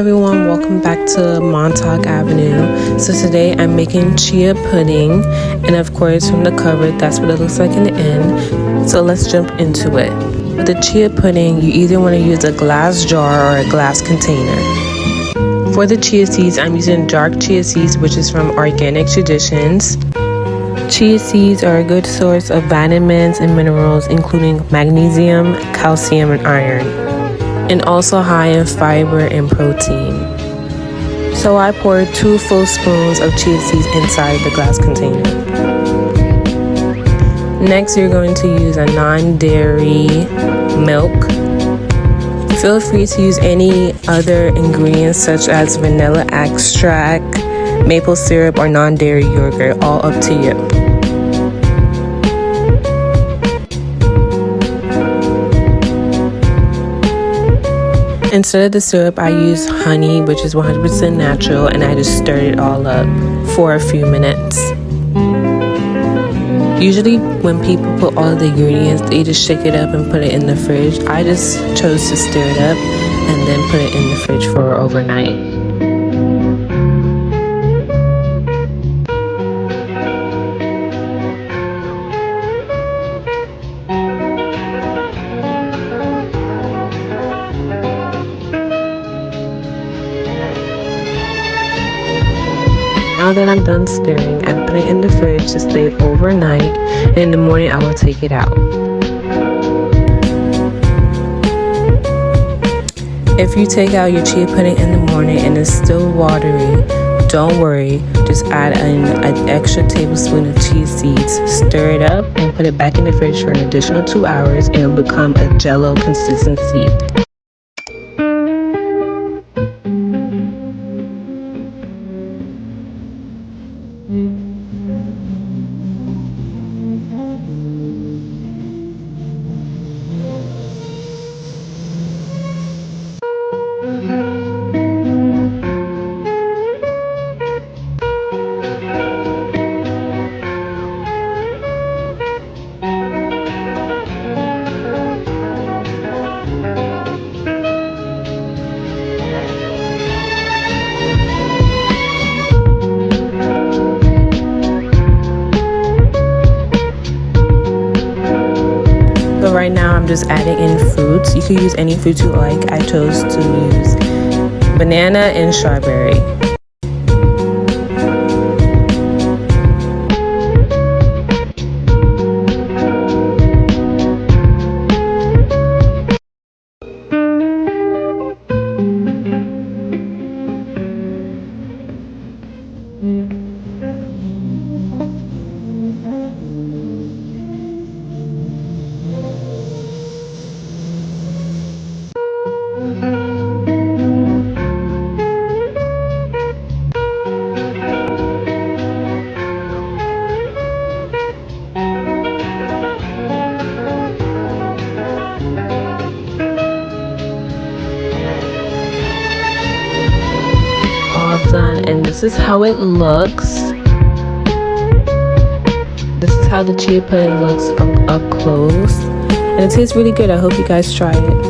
everyone, welcome back to Montauk Avenue. So today I'm making chia pudding, and of course from the cover that's what it looks like in the end. So let's jump into it. With the chia pudding, you either want to use a glass jar or a glass container. For the chia seeds, I'm using dark chia seeds, which is from Organic Traditions. Chia seeds are a good source of vitamins and minerals, including magnesium, calcium, and iron, and also high in fiber and protein. So I poured 2 full spoons of chia seeds inside the glass container. Next, you're going to use a non-dairy milk. Feel free to use any other ingredients such as vanilla extract, maple syrup, or non-dairy yogurt, all up to you. Instead of the syrup, I use honey, which is 100% natural, and I just stirred it all up for a few minutes. Usually when people put all of the ingredients, they just shake it up and put it in the fridge. I just chose to stir it up and then put it in the fridge for overnight. Now that I'm done stirring, I put it in the fridge to stay overnight, and in the morning I will take it out. If you take out your chia pudding in the morning and it's still watery, don't worry, just add an extra tablespoon of chia seeds, stir it up, and put it back in the fridge for an additional 2 hours, and it will become a jello consistency. So right now I'm just adding in fruits. You could use any fruits you like. I chose to use banana and strawberry. Done, and this is how it looks. This is how the chia pudding looks from up close, and it tastes really good. I hope you guys try it.